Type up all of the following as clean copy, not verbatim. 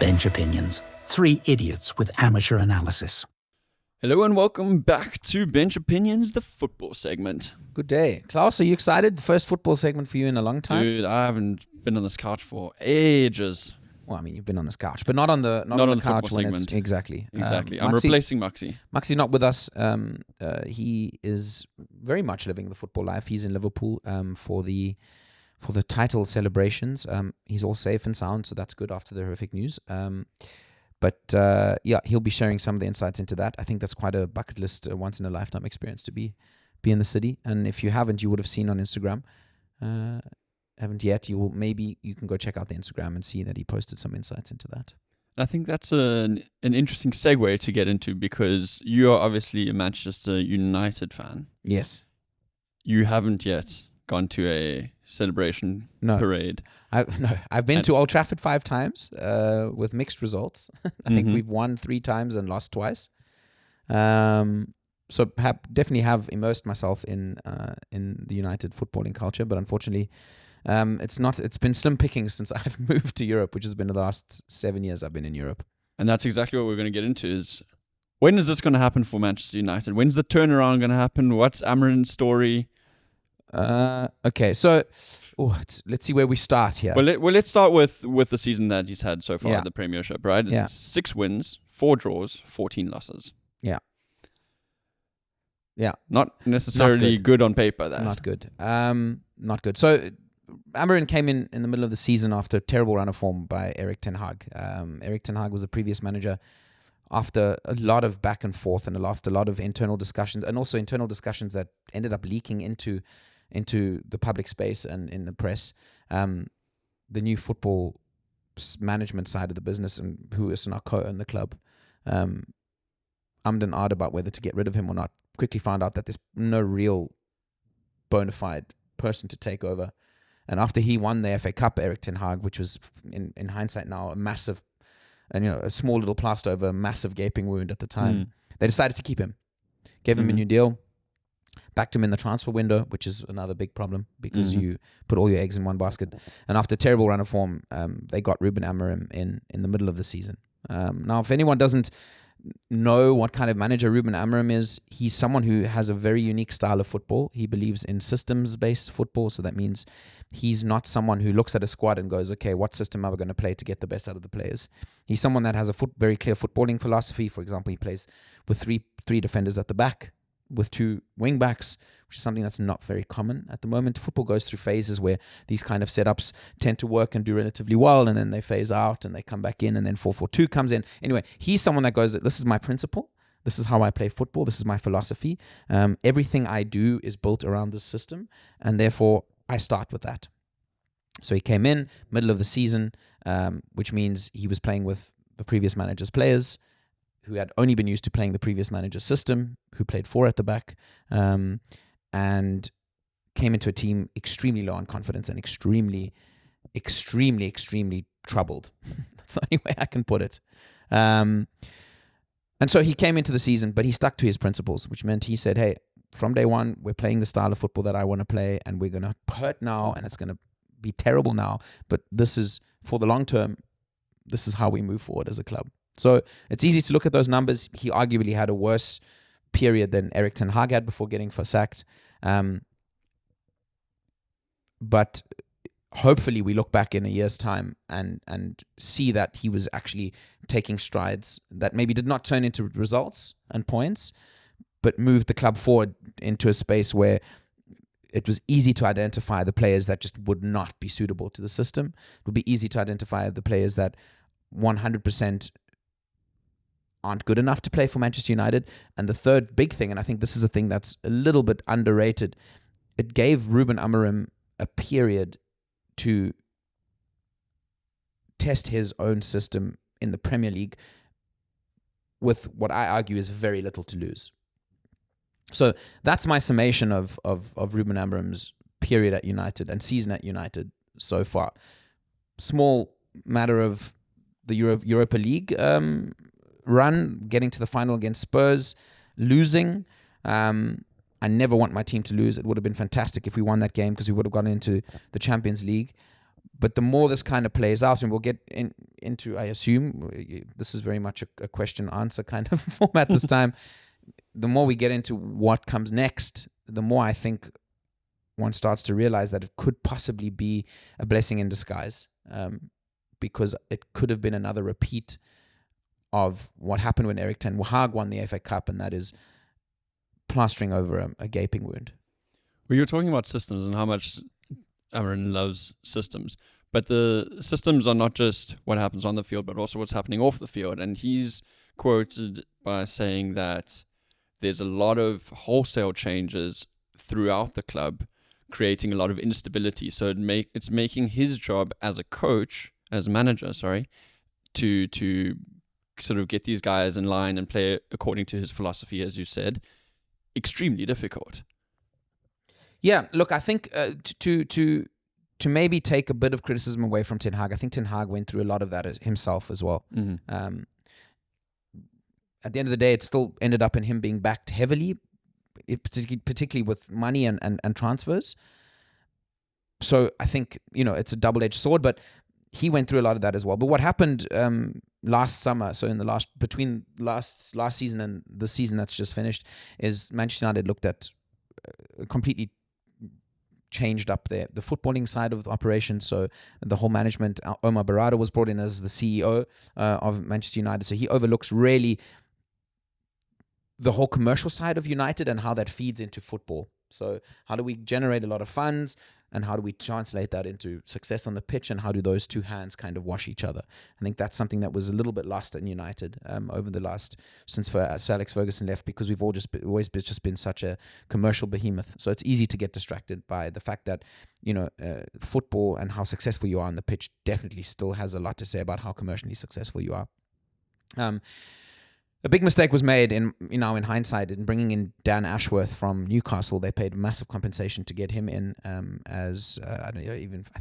Bench Opinions. Three idiots with amateur analysis. Hello and welcome back to Bench Opinions, the football segment. Good day. Claus, are you excited? The first football segment for you in a long time? Dude, I haven't been on this couch for ages. Well, I mean, you've been on this couch, but not on the couch when segment. it's... Exactly. I'm replacing Maxi. Maxi's not with us. He is very much living the football life. He's in Liverpool for the title celebrations. He's all safe and sound, so that's good after the horrific news. But he'll be sharing some of the insights into that. I think that's quite a bucket list, once in a lifetime experience to be in the city. And if you haven't, you would have seen on Instagram. Haven't yet? You can go check out the Instagram and see that he posted some insights into that. I think that's an interesting segue to get into because you are obviously a Manchester United fan. Yes. You haven't yet gone to a celebration parade. I've been to Old Trafford 5 times with mixed results. I think we've won 3 times and lost twice. So definitely have immersed myself in the United footballing culture, but unfortunately, it's been slim pickings since I've moved to Europe, which has been the last 7 years I've been in Europe. And that's exactly what we're going to get into is when is this going to happen for Manchester United? When's the turnaround going to happen? What's Amorim's story? Okay, so let's see where we start here. Well, let's start with the season that he's had so far at the Premiership, right? Yeah. 6 wins, 4 draws, 14 losses. Yeah. Not necessarily good on paper, that. Not good. Not good. So Amorim came in the middle of the season after a terrible run of form by Erik ten Hag. Erik ten Hag was the previous manager after a lot of back and forth and after a lot of internal discussions, and also internal discussions that ended up leaking into the public space and in the press. The new football management side of the business, and who is now co-own the club, ummed and ahed about whether to get rid of him or not. Quickly found out that there's no real bona fide person to take over. And after he won the FA Cup, Erik ten Hag, which was in hindsight now a massive, and a small little plaster over a massive gaping wound at the time, they decided to keep him, gave him a new deal, backed him in the transfer window, which is another big problem because you put all your eggs in one basket. And after a terrible run of form, they got Ruben Amorim in the middle of the season. Now, if anyone doesn't know what kind of manager Ruben Amorim is, he's someone who has a very unique style of football. He believes in systems-based football, so that means he's not someone who looks at a squad and goes, okay, what system are we going to play to get the best out of the players? He's someone that has a very clear footballing philosophy. For example, he plays with three defenders at the back, with 2 wing backs, which is something that's not very common at the moment. Football goes through phases where these kind of setups tend to work and do relatively well, and then they phase out and they come back in, and then 4-4-2 comes in. Anyway, he's someone that goes, this is my principle. This is how I play football. This is my philosophy. Everything I do is built around this system, and therefore I start with that. So he came in middle of the season, which means he was playing with the previous manager's players, who had only been used to playing the previous manager's system, who played 4 at the back, and came into a team extremely low on confidence and extremely, extremely, extremely troubled. That's the only way I can put it. And so he came into the season, but he stuck to his principles, which meant he said, hey, from day one, we're playing the style of football that I want to play, and we're going to hurt now, and it's going to be terrible now, but this is, for the long term, this is how we move forward as a club. So it's easy to look at those numbers. He arguably had a worse period than Erik ten Hag had before getting sacked. But hopefully we look back in a year's time and see that he was actually taking strides that maybe did not turn into results and points, but moved the club forward into a space where it was easy to identify the players that just would not be suitable to the system. It would be easy to identify the players that 100% aren't good enough to play for Manchester United. And the third big thing, and I think this is a thing that's a little bit underrated, it gave Ruben Amorim a period to test his own system in the Premier League with what I argue is very little to lose. So that's my summation of Ruben Amorim's period at United and season at United so far. Small matter of the Europa League run, getting to the final against Spurs, losing. I never want my team to lose. It would have been fantastic if we won that game because we would have gone into the Champions League. But the more this kind of plays out, and we'll get into, I assume, this is very much a question-answer kind of format this time. The more we get into what comes next, the more I think one starts to realize that it could possibly be a blessing in disguise, because it could have been another repeat of what happened when Erik ten Hag won the FA Cup, and that is plastering over a gaping wound. Well, you're talking about systems and how much Amorim loves systems. But the systems are not just what happens on the field, but also what's happening off the field. And he's quoted by saying that there's a lot of wholesale changes throughout the club, creating a lot of instability. So it's making his job as a coach, as a manager, to sort of get these guys in line and play according to his philosophy, as you said, extremely difficult. Yeah, look, I think to maybe take a bit of criticism away from Ten Hag, I think Ten Hag went through a lot of that himself as well. Mm-hmm. At the end of the day, it still ended up in him being backed heavily, particularly with money and transfers. So I think, it's a double-edged sword, but he went through a lot of that as well. But what happened last summer, so in the between last season and the season that's just finished, is Manchester United looked at completely changed up the footballing side of the operation. So the whole management, Omar Barada was brought in as the CEO of Manchester United. So he overlooks really the whole commercial side of United and how that feeds into football. So how do we generate a lot of funds, and how do we translate that into success on the pitch, and how do those two hands kind of wash each other? I think that's something that was a little bit lost in United over the last, since Sir Alex Ferguson left, because we've always been such a commercial behemoth. So it's easy to get distracted by the fact that, football and how successful you are on the pitch definitely still has a lot to say about how commercially successful you are. A big mistake was made in hindsight in bringing in Dan Ashworth from Newcastle. They paid massive compensation to get him in as I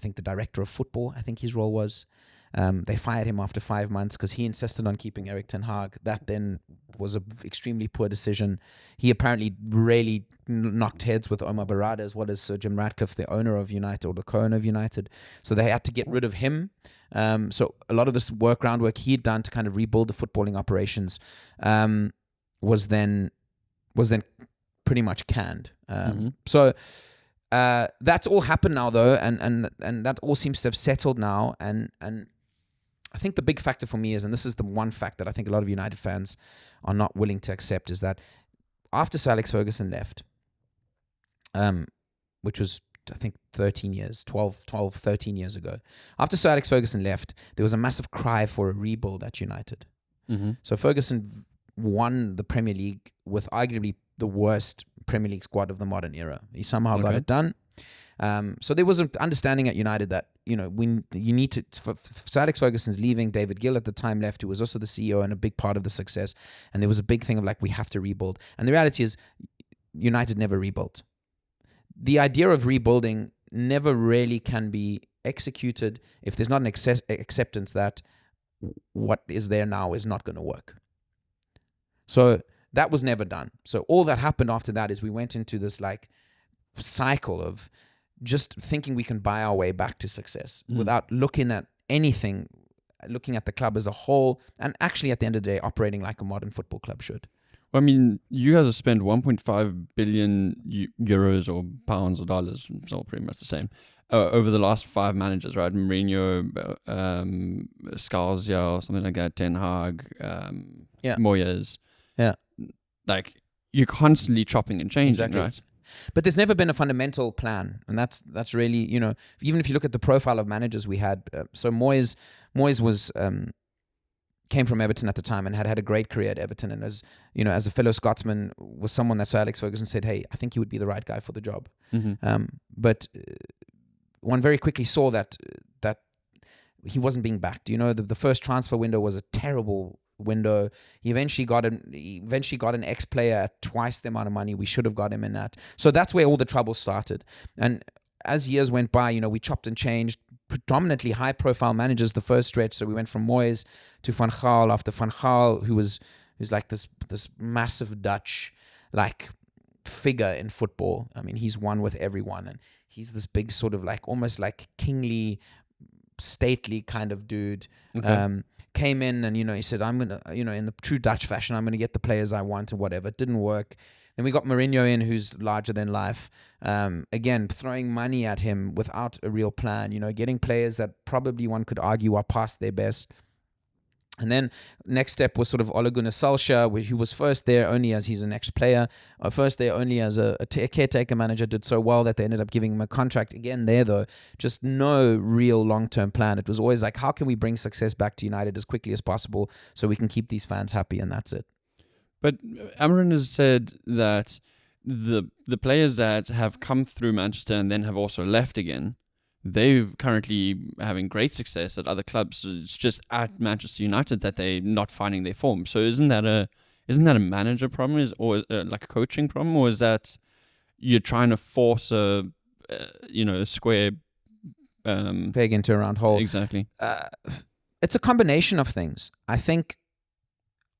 think the director of football, I think his role was. They fired him after 5 months because he insisted on keeping Erik ten Hag. That then was an extremely poor decision. He apparently really knocked heads with Omar Barada, as well as Sir Jim Ratcliffe, the owner of United, or the co-owner of United. So they had to get rid of him. So a lot of this groundwork he had done to kind of rebuild the footballing operations was then pretty much canned. So that's all happened now, though, and that all seems to have settled now. And I think the big factor for me is, and this is the one fact that I think a lot of United fans are not willing to accept, is that after Sir Alex Ferguson left, which was, I think, 13 years ago. After Sir Alex Ferguson left, there was a massive cry for a rebuild at United. Mm-hmm. So Ferguson won the Premier League with arguably the worst Premier League squad of the modern era. He somehow got it done. So there was an understanding at United that, you need to, for Sir Alex Ferguson's leaving, David Gill at the time left, who was also the CEO and a big part of the success. And there was a big thing of we have to rebuild. And the reality is United never rebuilt. The idea of rebuilding never really can be executed if there's not an acceptance that what is there now is not going to work. So that was never done. So all that happened after that is we went into this cycle of just thinking we can buy our way back to success without looking at anything, looking at the club as a whole, and actually at the end of the day operating like a modern football club should. Well, I mean, you guys have spent 1.5 billion euros or pounds or dollars, it's all pretty much the same, over the last 5 managers, right? Mourinho, Scarsdale, or something like that, Ten Hag, Moyes. Yeah. You're constantly chopping and changing, exactly. Right? But there's never been a fundamental plan, and that's really, even if you look at the profile of managers we had, so Moyes was came from Everton at the time and had a great career at Everton, and as a fellow Scotsman, was someone that Sir Alex Ferguson said, hey, I think he would be the right guy for the job. Mm-hmm. But one very quickly saw that he wasn't being backed. The first transfer window was a terrible window. He eventually got an ex-player at twice the amount of money we should have got him in at. So that's where all the trouble started. And as years went by, we chopped and changed, predominantly high-profile managers the first stretch. So we went from Moyes to Van Gaal, after Van Gaal, who's like this massive Dutch figure in football. I mean, he's won with everyone, and he's this big sort of almost kingly stately kind of dude. Okay. Came in and, he said, I'm going to, in the true Dutch fashion, I'm going to get the players I want and whatever. It didn't work. Then we got Mourinho in, who's larger than life. Again, throwing money at him without a real plan, getting players that probably one could argue are past their best. And then next step was sort of Ole Gunnar Solskjaer, who was first there only as he's an ex-player, first there only as a caretaker manager, did so well that they ended up giving him a contract. Again, there though, just no real long-term plan. It was always like, how can we bring success back to United as quickly as possible so we can keep these fans happy, and that's it. But Amorim has said that the players that have come through Manchester and then have also left again, they're currently having great success at other clubs. It's just at Manchester United that they're not finding their form. So isn't that a manager problem, or like a coaching problem, or is that you're trying to force a square peg into a round hole? Exactly. It's a combination of things. I think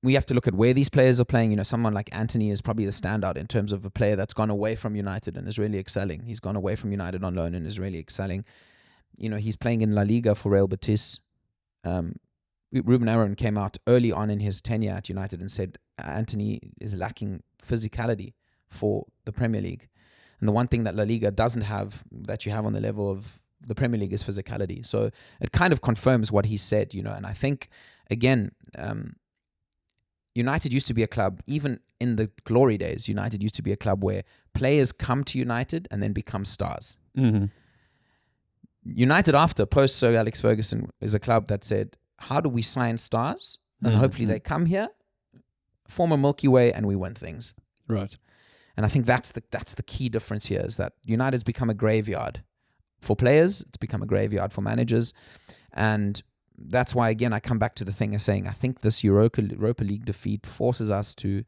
we have to look at where these players are playing. Someone like Anthony is probably the standout in terms of a player that's gone away from United and is really excelling. He's gone away from United on loan and is really excelling. He's playing in La Liga for Real Betis. Ruben Amorim came out early on in his tenure at United and said Anthony is lacking physicality for the Premier League. And the one thing that La Liga doesn't have that you have on the level of the Premier League is physicality. So it kind of confirms what he said, and I think, again, United used to be a club, even in the glory days, United used to be a club where players come to United and then become stars. Mm-hmm. United, after post Sir Alex Ferguson, is a club that said, how do we sign stars? And hopefully they come here, form a Milky Way, and we win things. Right. And I think that's the key difference here, is that United's become a graveyard for players. It's become a graveyard for managers. And that's why, again, I come back to the thing of saying I think this Europa League defeat forces us to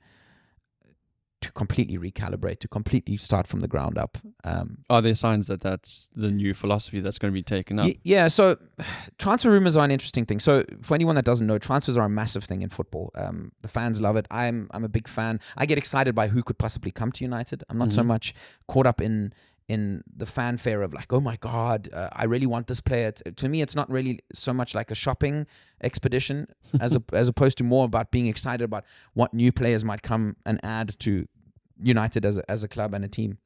completely recalibrate, to completely start from the ground up. Are there signs that that's the new philosophy that's going to be taken up? Yeah, so transfer rumors are an interesting thing. So for anyone that doesn't know, transfers are a massive thing in football. The fans love it. I'm a big fan. I get excited by who could possibly come to United. I'm not so much caught up in the fanfare of like, oh my God, I really want this player. To me, it's not really so much like a shopping expedition as opposed to more about being excited about what new players might come and add to United as a club and a team.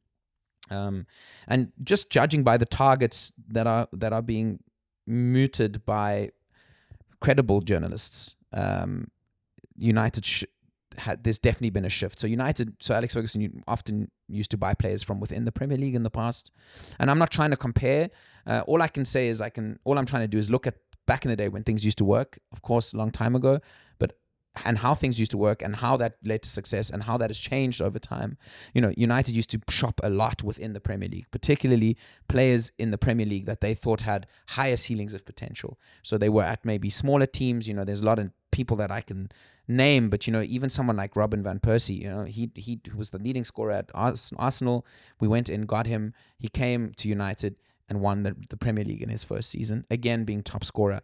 And just judging by the targets that are being mooted by credible journalists, United there's definitely been a shift. So Alex Ferguson often used to buy players from within the Premier League in the past. And I'm not trying to compare. All I can say is all I'm trying to do is look at back in the day when things used to work, of course, a long time ago, and how things used to work and how that led to success and how that has changed over time. United used to shop a lot within the Premier League, particularly players in the Premier League that they thought had higher ceilings of potential. So they were at maybe smaller teams. There's a lot of people that I can name, but even someone like Robin van Persie, he was the leading scorer at Arsenal. We went in, got him. He came to United and won the Premier League in his first season, again being top scorer.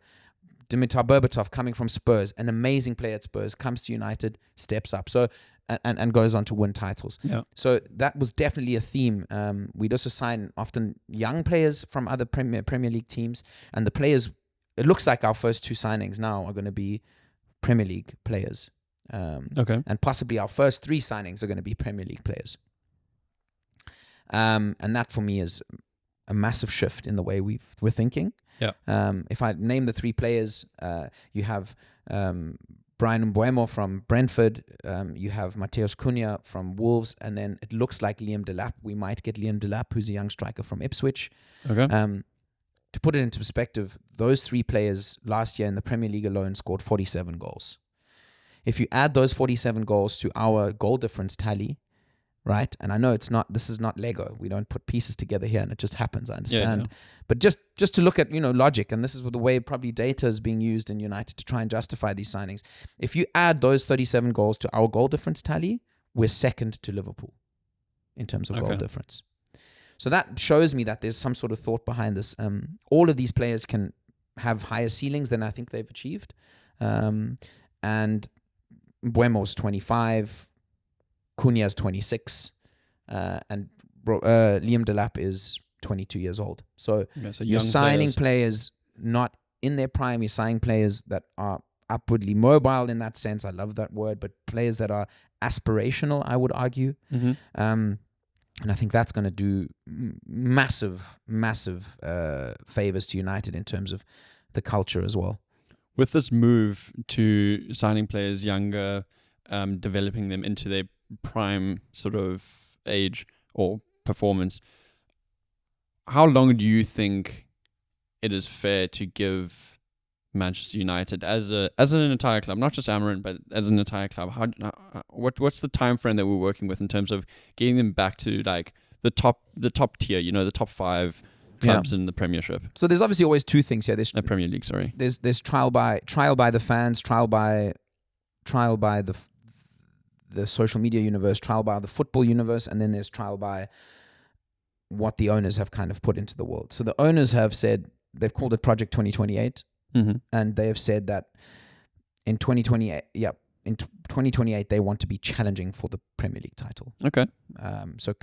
Dimitar Berbatov, coming from Spurs, an amazing player at Spurs, comes to United, steps up, so and goes on to win titles. Yeah. So that was definitely a theme. We'd also sign often young players from other Premier League teams, and the players, it looks like our first two signings now are going to be Premier League players. Okay. And possibly our first three signings are going to be Premier League players. And that for me is a massive shift in the way we're thinking. Yeah. If I name the three players, you have Brian Mbeumo from Brentford, you have Mateus Cunha from Wolves, and then it looks like Liam Delap. We might get Liam Delap, who's a young striker from Ipswich. Okay. To put it into perspective, those three players last year in the Premier League alone scored 47 goals. If you add those 47 goals to our goal difference tally, right? And I know this is not Lego. We don't put pieces together here and it just happens. I understand. Yeah. But just to look at, logic, and this is the way probably data is being used in United to try and justify these signings. If you add those 37 goals to our goal difference tally, we're second to Liverpool in terms of goal difference. So that shows me that there's some sort of thought behind this. All of these players can have higher ceilings than I think they've achieved. And Buemo's 25, Cunha's 26, and Liam Delap is 22 years old. So you're signing players not in their prime. You're signing players that are upwardly mobile in that sense. I love that word, but players that are aspirational, I would argue. And I think that's going to do massive favors to United in terms of the culture as well. With this move to signing players younger, developing them into their prime sort of age or performance, how long do you think it is fair to give Manchester United as an entire club, not just Amorim, but as an entire club? What's the time frame that we're working with in terms of getting them back to like the top tier, the top 5 clubs in the Premiership? So there's obviously always two things here. There's Premier League, sorry. There's trial by the fans, trial by the social media universe, trial by the football universe, and then there's trial by what the owners have kind of put into the world. So the owners have said, they've called it Project 2028, and they have said that in 2028 they want to be challenging for the Premier League title. Okay. So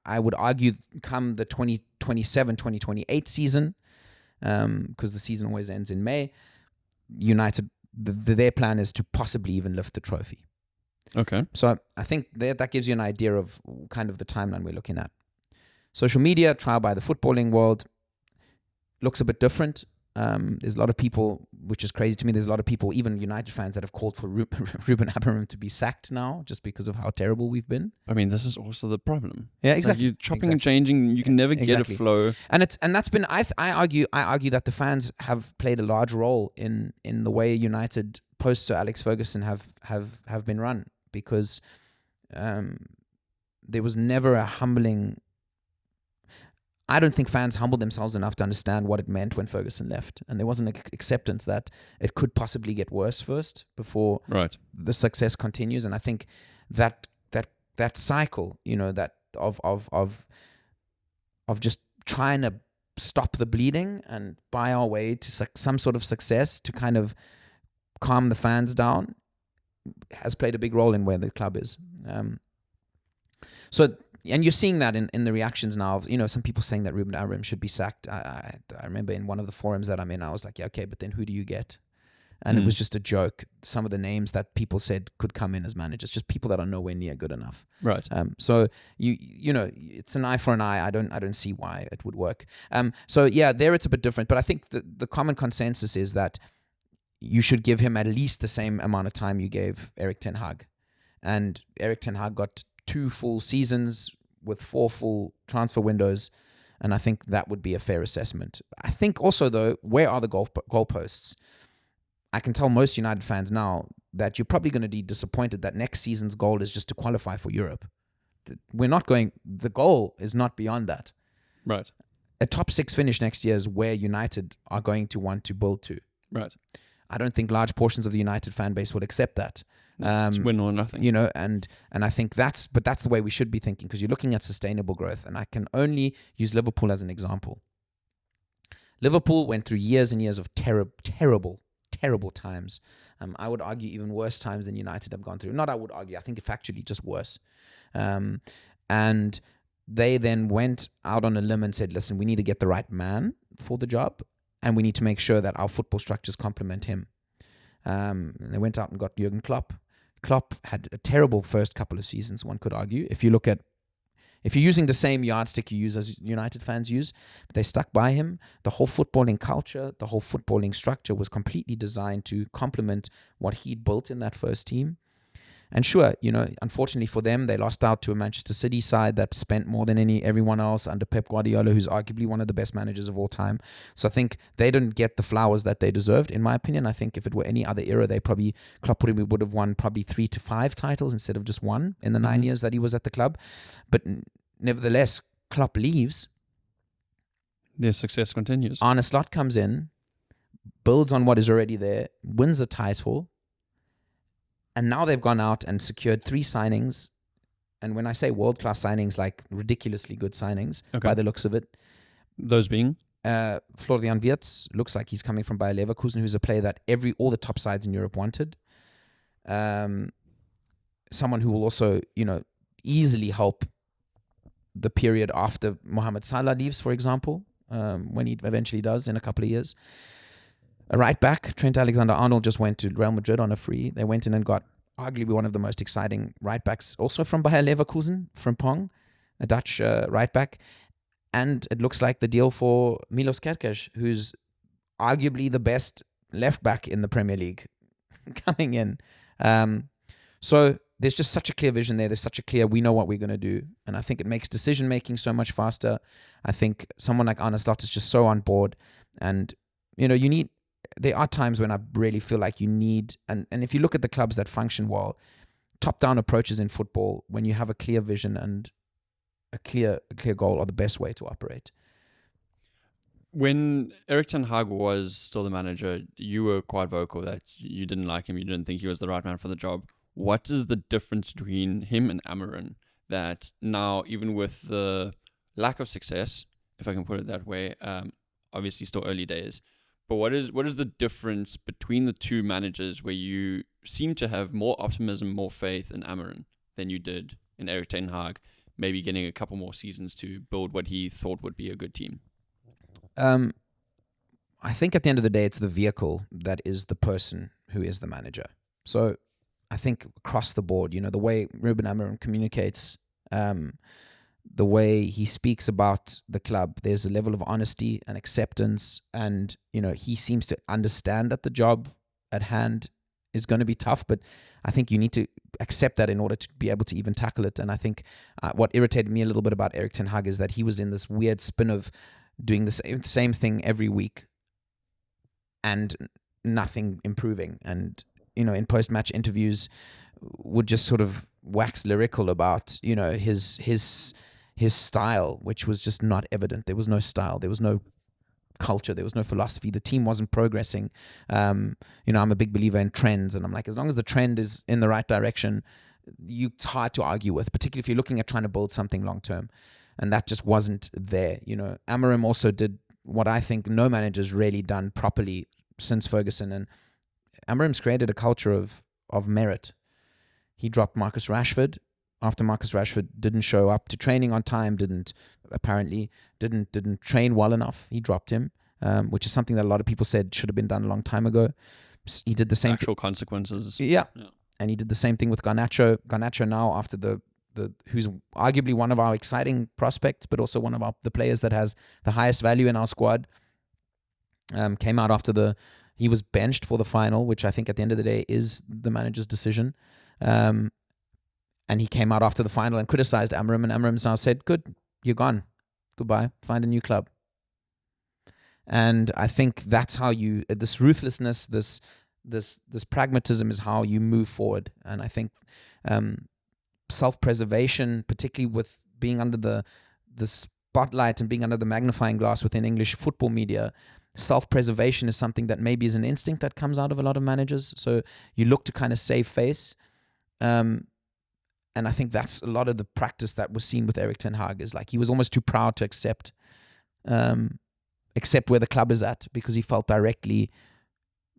I would argue come the 2027-2028 season, because the season always ends in May, United, their plan is to possibly even lift the trophy. Okay. So I think that gives you an idea of kind of the timeline we're looking at. Social media, trial by the footballing world, looks a bit different. There's a lot of people, which is crazy to me, there's a lot of people, even United fans, that have called for Ruben Amorim to be sacked now just because of how terrible we've been. I mean, this is also the problem. Yeah, it's exactly. Like you're chopping and changing. You can never get a flow. And that's been, I argue that the fans have played a large role in the way United post Sir Alex Ferguson have been run, because there was never a humbling. I don't think fans humbled themselves enough to understand what it meant when Ferguson left, and there wasn't an acceptance that it could possibly get worse first before the success continues. And I think that cycle, that of just trying to stop the bleeding and buy our way to some sort of success to kind of calm the fans down has played a big role in where the club is. And you're seeing that in the reactions now. Some people saying that Ruben Amorim should be sacked. I remember in one of the forums that I'm in, I was like, yeah, okay, but then who do you get? And it was just a joke. Some of the names that people said could come in as managers, just people that are nowhere near good enough. Right. So it's an eye for an eye. I don't see why it would work. So yeah, there it's a bit different. But I think the common consensus is that you should give him at least the same amount of time you gave Erik ten Hag. And Erik ten Hag got 2 full seasons with 4 full transfer windows, and I think that would be a fair assessment. I think also, though, where are the goalposts? I can tell most United fans now that you're probably going to be disappointed that next season's goal is just to qualify for Europe. The goal is not beyond that. Right. A top 6 finish next year is where United are going to want to build to. Right. I don't think large portions of the United fan base would accept that. It's win or nothing. And I think that's the way we should be thinking, because you're looking at sustainable growth. And I can only use Liverpool as an example. Liverpool went through years and years of terrible times. I would argue even worse times than United have gone through. Not I would argue, I think factually just worse. And they then went out on a limb and said, listen, we need to get the right man for the job, and we need to make sure that our football structures complement him. And they went out and got Jurgen Klopp. Klopp had a terrible first couple of seasons, one could argue. If you're using the same yardstick you use as United fans use, but they stuck by him. The whole footballing culture, the whole footballing structure was completely designed to complement what he'd built in that first team. And sure, unfortunately for them, they lost out to a Manchester City side that spent more than everyone else under Pep Guardiola, who's arguably one of the best managers of all time. So I think they didn't get the flowers that they deserved, in my opinion. I think if it were any other era, Klopp would have won probably 3 to 5 titles instead of just 1 in the 9 years that he was at the club. But nevertheless, Klopp leaves. Their success continues. Arne Slot comes in, builds on what is already there, wins a title. And now they've gone out and secured 3 signings. And when I say world-class signings, like ridiculously good signings, by the looks of it. Those being? Florian Wirtz looks like he's coming from Bayer Leverkusen, who's a player that all the top sides in Europe wanted. Someone who will also, easily help the period after Mohamed Salah leaves, for example. when he eventually does in a couple of years. A right back, Trent Alexander-Arnold, just went to Real Madrid on a free. They went in and got arguably one of the most exciting right backs, also from Bayer Leverkusen, from Pong, a Dutch right back. And it looks like the deal for Milos Kerkez, who's arguably the best left back in the Premier League, coming in. So there's just such a clear vision there. There's such a clear, we know what we're going to do. And I think it makes decision-making so much faster. I think someone like Arne Slot is just so on board. And, there are times when I really feel like you need, and if you look at the clubs that function well, top-down approaches in football, when you have a clear vision and a clear goal, are the best way to operate. When Erik ten Hag was still the manager, you were quite vocal that you didn't like him, you didn't think he was the right man for the job. What is the difference between him and Amorim that now, even with the lack of success, if I can put it that way, obviously still early days, but what is the difference between the two managers where you seem to have more optimism, more faith in Amorim than you did in Erik ten Hag, maybe getting a couple more seasons to build what he thought would be a good team? I think at the end of the day, it's the vehicle that is the person who is the manager. So I think across the board, the way Ruben Amorim communicates, the way he speaks about the club, there's a level of honesty and acceptance, and he seems to understand that the job at hand is going to be tough, but I think you need to accept that in order to be able to even tackle it. And I think what irritated me a little bit about Erik ten Hag is that he was in this weird spin of doing the same thing every week and nothing improving, and in post-match interviews would just sort of wax lyrical about his style, which was just not evident. There was no style, there was no culture, there was no philosophy. The team wasn't progressing. I'm a big believer in trends, and I'm like, as long as the trend is in the right direction, it's hard to argue with, particularly if you're looking at trying to build something long term. And that just wasn't there. Amorim also did what I think no manager's really done properly since Ferguson, and Amorim's created a culture of merit. He dropped Marcus Rashford after Marcus Rashford didn't show up to training on time, didn't train well enough. He dropped him, which is something that a lot of people said should have been done a long time ago. He did the same. Actual consequences. Yeah. And he did the same thing with Garnacho. Garnacho now, after who's arguably one of our exciting prospects, but also one of the players that has the highest value in our squad, came out after he was benched for the final, which I think at the end of the day is the manager's decision. And he came out after the final and criticized Amorim, and Amorim's now said, good, you're gone. Goodbye. Find a new club. And I think that's how this ruthlessness, this pragmatism is how you move forward. And I think self-preservation, particularly with being under the spotlight and being under the magnifying glass within English football media, self-preservation is something that maybe is an instinct that comes out of a lot of managers. So you look to kind of save face. And I think that's a lot of the practice that was seen with Erik ten Hag, is like he was almost too proud to accept where the club is at, because he felt directly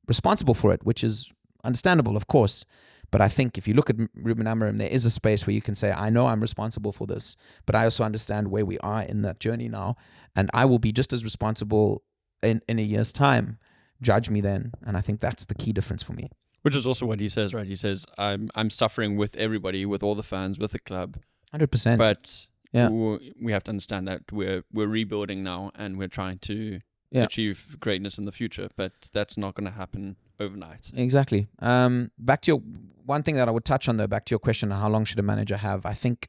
responsible for it, which is understandable, of course. But I think if you look at Ruben Amorim, there is a space where you can say, I know I'm responsible for this, but I also understand where we are in that journey now, and I will be just as responsible in a year's time. Judge me then. And I think that's the key difference for me. Which is also what he says, right? He says, I'm suffering with everybody, with all the fans, with the club. 100%. But yeah, we have to understand that we're rebuilding now, and we're trying to achieve greatness in the future. But that's not going to happen overnight. Exactly. Back to one thing that I would touch on, though, back to your question on how long should a manager have. I think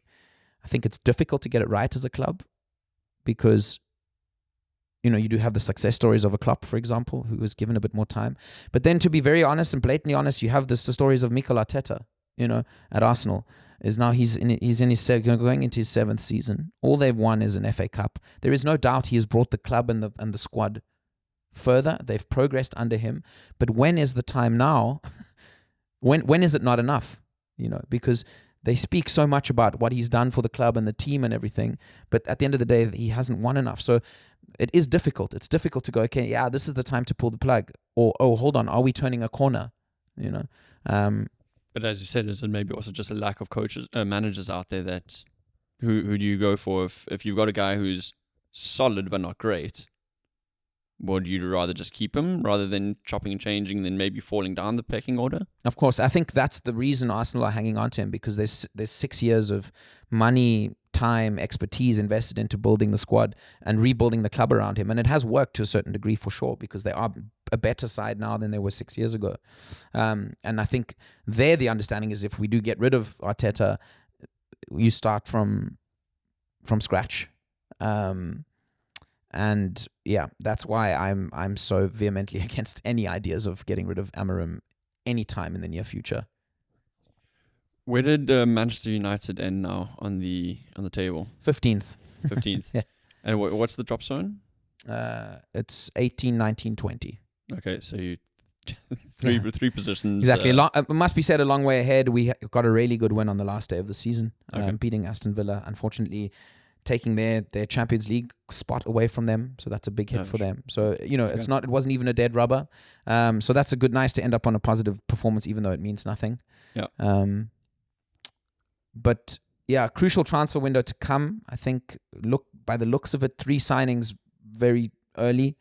it's difficult to get it right as a club, because you do have the success stories of a Klopp, for example, who was given a bit more time. But then, to be very honest and blatantly honest, you have the stories of Mikel Arteta, at Arsenal. Is now he's going into his 7th season. All they've won is an FA Cup. There is no doubt he has brought the club and the squad further. They've progressed under him. But when is the time now? when is it not enough? Because they speak so much about what he's done for the club and the team and everything, but at the end of the day, he hasn't won enough. So it is difficult. It's difficult to go, okay, yeah, this is the time to pull the plug, or oh, hold on, are we turning a corner? But as you said, is it maybe also just a lack of managers out there that who do you go for if you've got a guy who's solid but not great? would you rather just keep him rather than chopping and changing and then maybe falling down the pecking order? Of course, I think that's the reason Arsenal are hanging on to him, because there's 6 years of money, time, expertise invested into building the squad and rebuilding the club around him. And it has worked to a certain degree for sure, because they are a better side now than they were 6 years ago. And I think the understanding is if we do get rid of Arteta, you start from scratch. And yeah, that's why I'm so vehemently against any ideas of getting rid of Amorim anytime in the near future. Where did Manchester United end now on the table? 15th. 15th. Yeah. And what's the drop zone? It's 18, 19, 20. Okay, so you three positions. Exactly. It must be said, a long way ahead. We got a really good win on the last day of the season, beating Aston Villa. Unfortunately, taking their Champions League spot away from them, so that's a big hit for them. So it wasn't even a dead rubber. So that's nice to end up on a positive performance, even though it means nothing. Yeah. But yeah, crucial transfer window to come. I think by the looks of it, 3 signings very early.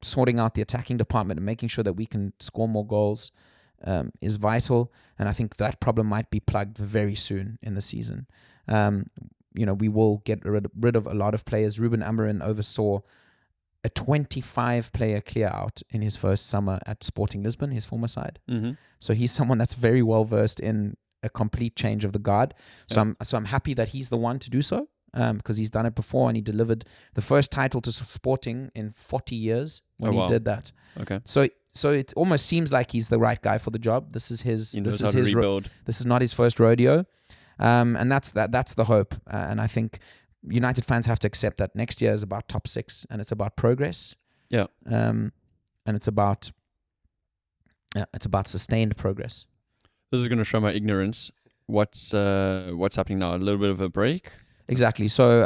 Sorting out the attacking department and making sure that we can score more goals is vital. And I think that problem might be plugged very soon in the season. We will get rid of a lot of players. Ruben Amorim oversaw a 25-player clear-out in his first summer at Sporting Lisbon, his former side. Mm-hmm. So he's someone that's very well-versed in a complete change of the guard. So I'm happy that he's the one to do so, because he's done it before and he delivered the first title to Sporting in 40 years when he did that. Okay. So it almost seems like he's the right guy for the job. This is his. This is his rebuild. This is not his first rodeo. And that's the hope. And I think United fans have to accept that next year is about top 6 and it's about progress. Yeah. And it's about sustained progress. This is going to show my ignorance. What's happening now? A little bit of a break? Exactly. So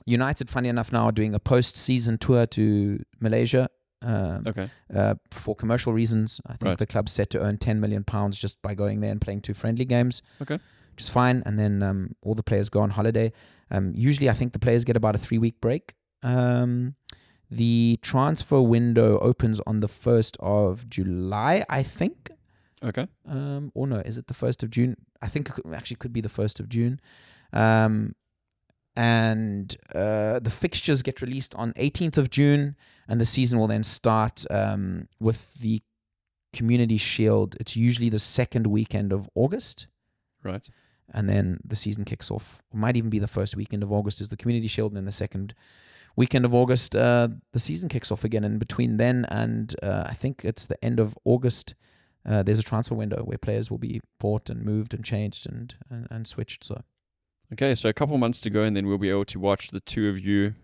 United, funny enough, now are doing a post-season tour to Malaysia. For commercial reasons. I think the club's set to earn £10 million just by going there and playing 2 friendly games. Okay. Which is fine. And then all the players go on holiday. Usually I think the players get about a 3-week break. The transfer window opens on the 1st of July, I think. Okay. Or no, is it the 1st of June? I think it could be the 1st of June. And the fixtures get released on 18th of June, and the season will then start with the Community Shield. It's usually the second weekend of August. Right. And then the season kicks off. It might even be the first weekend of August is the Community Shield, and then the second weekend of August, the season kicks off again. And between then and I think it's the end of August, there's a transfer window where players will be bought and moved and changed and switched. So. Okay, so a couple months to go, and then we'll be able to watch the two of you,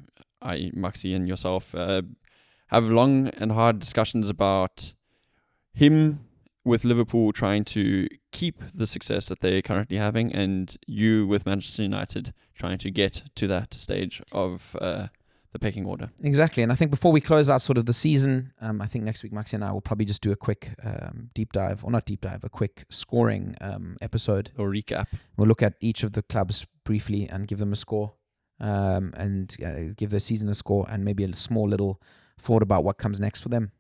i.e. Maxi and yourself, have long and hard discussions about him with Liverpool trying to keep the success that they're currently having, and you with Manchester United trying to get to that stage of the pecking order. Exactly, and I think before we close out sort of the season, I think next week Maxi and I will probably just do a quick a quick scoring episode. Or recap. We'll look at each of the clubs briefly and give them a score, and give their season a score, and maybe a small little thought about what comes next for them.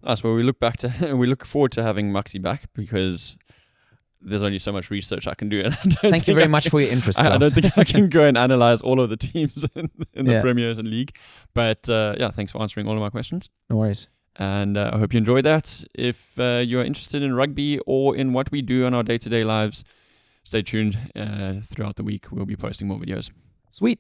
That's where we look forward to having Maxi back, because there's only so much research I can do. And Thank you very much for your interest, Claus. I don't think I can go and analyze all of the teams in the Premier League. But thanks for answering all of my questions. No worries. And I hope you enjoyed that. If you're interested in rugby or in what we do in our day-to-day lives, stay tuned. Throughout the week, we'll be posting more videos. Sweet.